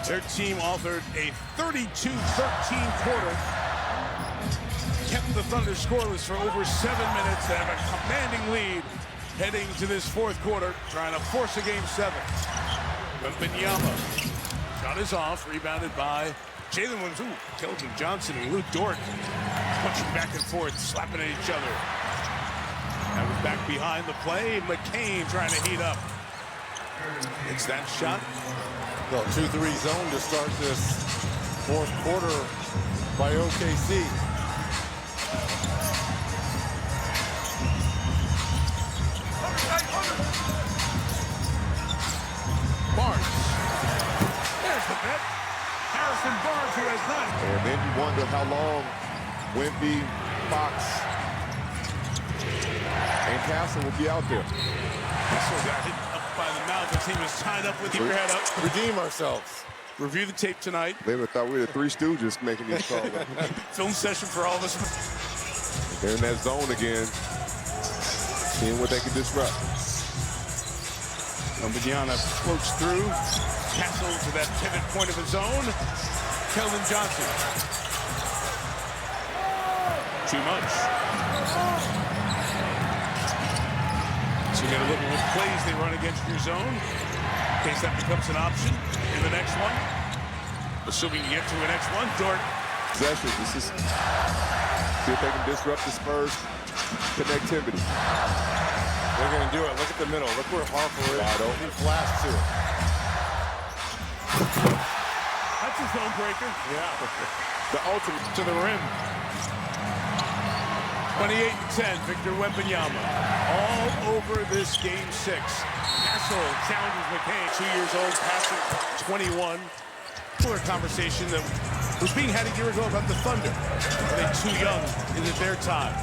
Their team authored a 32-13 quarter. Kept the Thunder scoreless for over 7 minutes. They have a commanding lead heading to this fourth quarter, trying to force a game 7. Wembanyama. Shot is off, rebounded by Jalen Williams. Keldon Johnson and Lou Dort punching back and forth, slapping at each other. Now we're back behind the play. McCain trying to heat up. It's that shot. Well, 2-3 zone to start this fourth quarter by OKC. Barnes. There's the bet. Harrison Barnes, who has none. And then you wonder how long Wemby, Fox, and Castle will be out there. Castle got hit up by the mouth as he was tied up with your head up. Redeem ourselves. Review the tape tonight. They would have thought we were the Three Stooges making these calls. Film session for all of us. They're in that zone again, seeing what they can disrupt. Wembanyama floats through. Castle to that pivot point of his own. Keldon Johnson. Too much. So you got to look at what plays they run against your zone, in case that becomes an option in the next one. Assuming you get to the next one, Dort. Possession. This is see if they can disrupt the Spurs' connectivity. They're going to do it. Look at the middle. Look where Harper is. He flashed to it. That's a zone breaker. Yeah. The ultimate To the rim. 28-10, Victor Wembanyama. All over this game 6. Castle challenges McCain, 2 years old, passing 21. Similar conversation that was being had a year ago about the Thunder. Are they too young? Is it their time?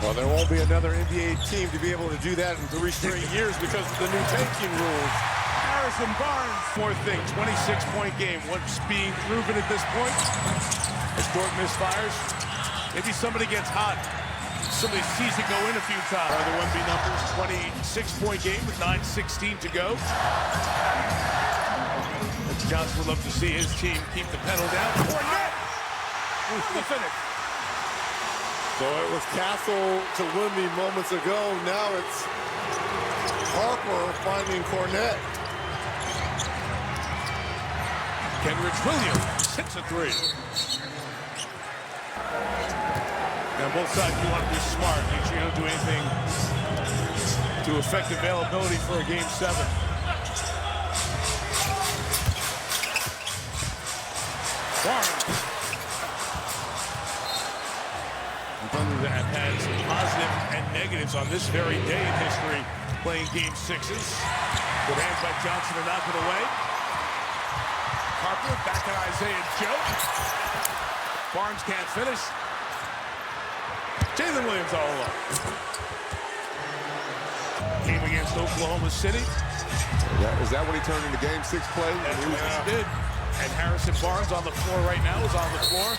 Well, there won't be another NBA team to be able to do that in 3 straight years because of the new tanking rules. Harrison Barnes. More thing, 26-point game. What's being proven at this point? As Dort misfires, maybe somebody gets hot. Somebody sees it go in a few times. Are the Wemby numbers? 26-point game with 9:16 to go. Johnson would love to see his team keep the pedal down. Cornet! Who's the finish? So it was Castle to Wemby moments ago. Now it's Harper finding Cornet. Kenrich Williams hits a 3. Now both sides, you want to be smart. Make sure you don't do anything to affect availability for a game 7. Barnes. The Thunder have had some positives and negatives on this very day in history, playing game 6s. Good hands by Johnson to knock it away. Harper back at Isaiah Joe. Barnes can't finish. Jalen Williams all alone. Game against Oklahoma City. is that when he turned into game 6 play? That's what he did. And Harrison Barnes on the floor right now is on the floor.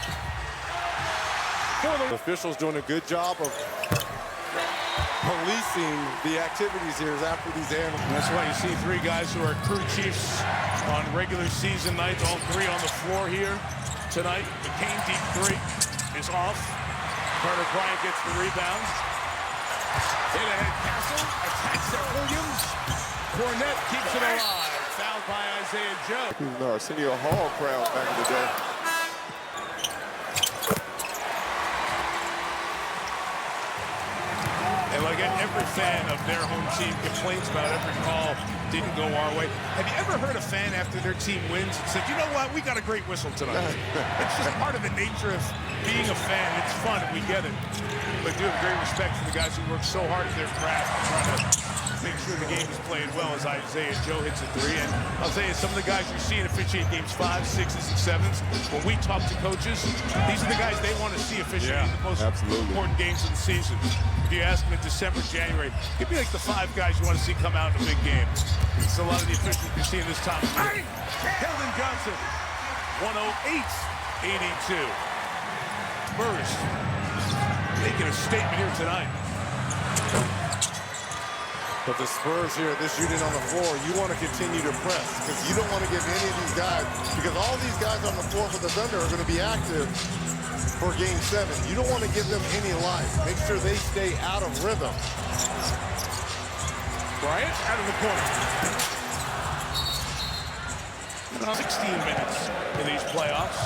The officials doing a good job of policing the activities here after these animals. And that's why you see 3 guys who are crew chiefs on regular season nights, all 3 on the floor here tonight. McCain deep 3 is off. Carter Bryant gets the rebound. Hit ahead Castle, attacks at Williams. Cornet keeps it alive. Fouled by Isaiah Joe. He was in the Arsenio Hall crowd back in the day. And like every fan of their home team complains about every call didn't go our way. Have you ever heard a fan after their team wins and said, you know what, we got a great whistle tonight? It's just part of the nature of being a fan. It's fun and we get it. But I do have great respect for the guys who work so hard at their craft, trying to make sure the game is played well as Isaiah Joe hits a 3. And I'll tell you, some of the guys you're seeing officiate games 5, 6s, and 7s. When we talk to coaches, these are the guys they want to see officiate the most important games of the season. If you ask them in December, January, give me like the 5 guys you want to see come out in a big game. It's a lot of the officials you're seeing this time of year. Keldon Johnson, 108-82. Spurs making a statement here tonight. But the Spurs here, this unit on the floor, you want to continue to press because you don't want to give any of these guys, because all these guys on the floor for the Thunder are going to be active for Game 7. You don't want to give them any life. Make sure they stay out of rhythm. Bryant out of the corner. 16 minutes in these playoffs.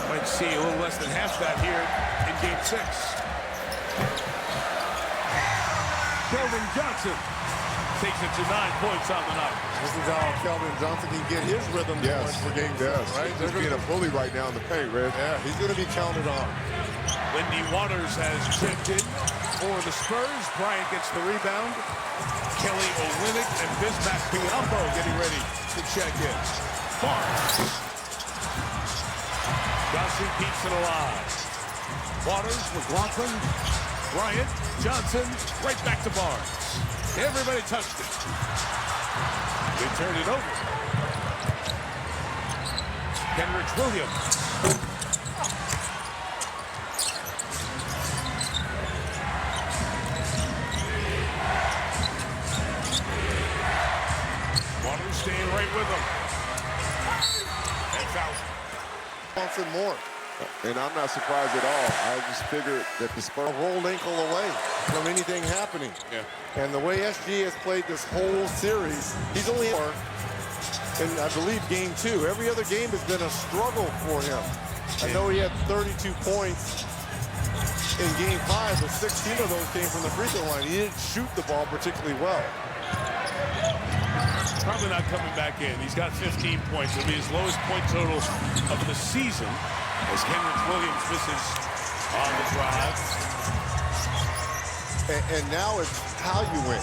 Might see a little less than half that here in Game 6. Kelvin Johnson takes it to 9 points on the night. This is how Kelvin Johnson can get his rhythm going for Game 7, right? He's being a bully right now in the paint, Red. Yeah, he's going to be counted on. Lindy Waters has checked in for the Spurs. Bryant gets the rebound. Kelly Olynyk and Bismack Biyombo getting ready to check in. Barnes. Johnson keeps it alive. Waters, McLaughlin, Bryant, Johnson, right back to Barnes. Everybody touched it. They turned it over. Kenrich Williams. Waters staying right with him. And foul. Johnson more. And I'm not surprised at all. I just figured that the Spurs A rolled ankle away from anything happening. Yeah. And the way SG has played this whole series, he's only in, I believe, Game 2. Every other game has been a struggle for him. I know he had 32 points in Game 5, but 16 of those came from the free throw line. He didn't shoot the ball particularly well. Probably not coming back in. He's got 15 points. It'll be his lowest point total of the season as Kenrich Williams misses on the drive. And now it's how you win.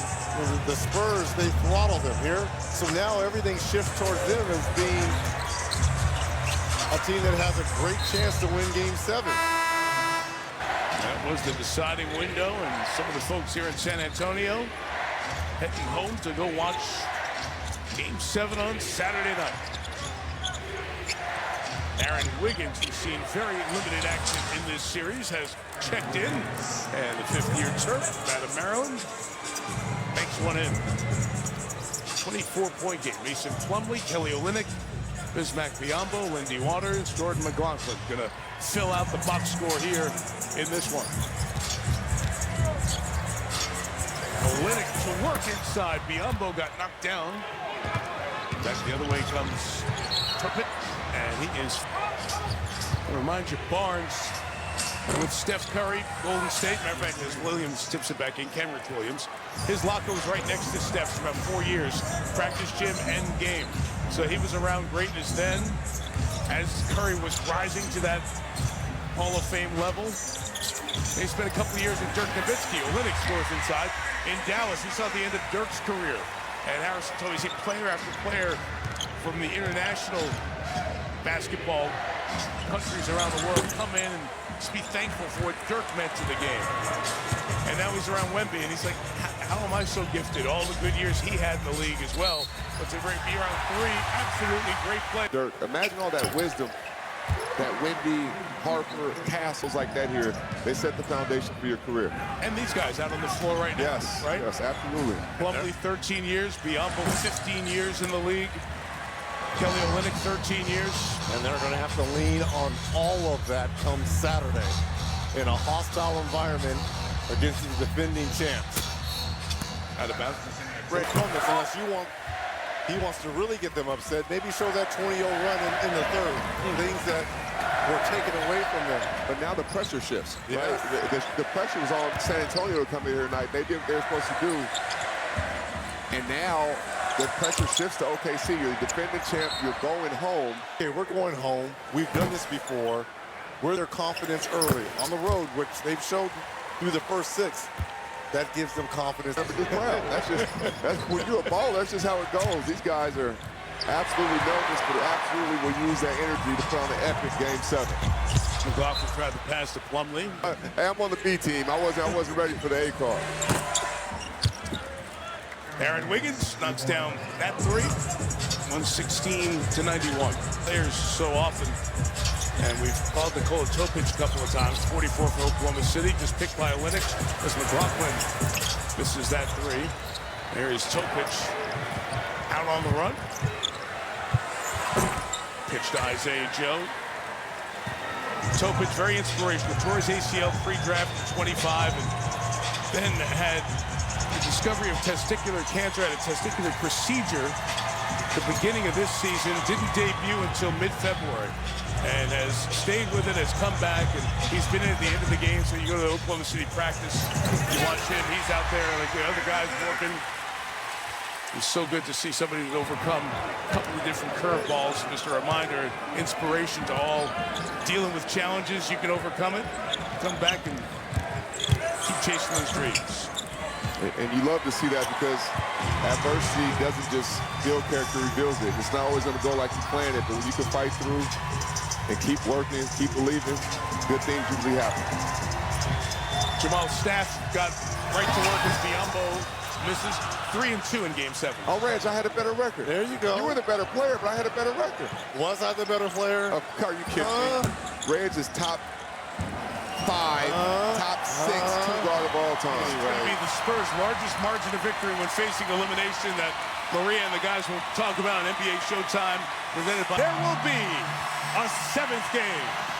The Spurs, they throttled them here. So now everything shifts towards them as being a team that has a great chance to win Game 7. That was the deciding window, and some of the folks here in San Antonio heading home to go watch Game 7 on Saturday night. Aaron Wiggins, who's seen very limited action in this series, has checked in. And the fifth-year Terp out of Maryland makes one in. 24-point game. Mason Plumlee, Kelly Olynyk, Bismack Biyombo, Lindy Waters, Jordan McLaughlin going to fill out the box score here in this one. Olynyk to work inside. Biyombo got knocked down. Back the other way comes Turpin, and he is, I'll remind you, Barnes with Steph Curry, Golden State. Matter of fact, as Williams tips it back in, Kenrich Williams. His locker was right next to Steph's for about 4 years. Practice gym and game. So he was around greatness then. As Curry was rising to that Hall of Fame level, they spent a couple of years with Dirk Nowitzki. Olynyk scores inside. In Dallas, he saw the end of Dirk's career. And Harrison told me, he's seen player after player from the international basketball countries around the world come in and just be thankful for what Dirk meant to the game. And now he's around Wemby, and he's like, how am I so gifted? All the good years he had in the league as well. But to be around 3 absolutely great play. Dirk, imagine all that wisdom that Wemby, Harper, Castles like that here, they set the foundation for your career. And these guys out on the floor right now, Yes, right? yes, absolutely. Plumlee 13 years, Biyombo 15 years in the league. Kelly Olynyk 13 years. And they're going to have to lean on all of that come Saturday in a hostile environment against the defending champs. Out of bounds. Ray Thomas, unless he wants to really get them upset, maybe show that 20-0 run in the third. Things that were taken away from them. But now the pressure shifts. Yeah. Right? The pressure was on San Antonio to come in here tonight. They did what they were supposed to do. And now the pressure shifts to OKC. You're the defending champ. You're going home. Okay, we're going home. We've done this before. We're their confidence early on the road, which they've showed through the first 6. That gives them confidence. That's when you're a baller, that's just how it goes. These guys are absolutely nervous, but absolutely will use that energy to put on an epic Game 7. McLaughlin tried to pass to Plumlee. Hey, I'm on the B team. I wasn't ready for the A card. Aaron Wiggins knocks down that 3. 116 to 91. Players so often And we've called Nikola Topic a couple of times. 44 for Oklahoma City, just picked by Olynyk as McLaughlin misses that three. There is Topic out on the run. Pitch to Isaiah Joe. Topic, very inspirational. Tore his ACL pre-draft at 25 and then had the discovery of testicular cancer, had a testicular procedure at the beginning of this season. Didn't debut until mid-February and has stayed with it, has come back, and he's been in at the end of the game. So you go to the Oklahoma City practice, you watch him, he's out there like the other guys working. It's so good to see somebody who's overcome a couple of different curveballs. Just a reminder, inspiration to all dealing with challenges. You can overcome it, come back and keep chasing those dreams. And you love to see that because adversity doesn't just build character, reveals it. It's not always going to go like you planned it, but when you can fight through and keep working, keep believing, good things usually happen. Jamal's staff got right to work as Biombo misses 3 and 2 in Game 7. Oh, Reg, I had a better record. There you go. You were the better player, but I had a better record. Was I the better player? Are you kidding me? Reg is top 5, top 6 two-guard of all time. It's going to be the Spurs' largest margin of victory when facing elimination that Maria and the guys will talk about on NBA Showtime. Presented by. There will be a 7th game.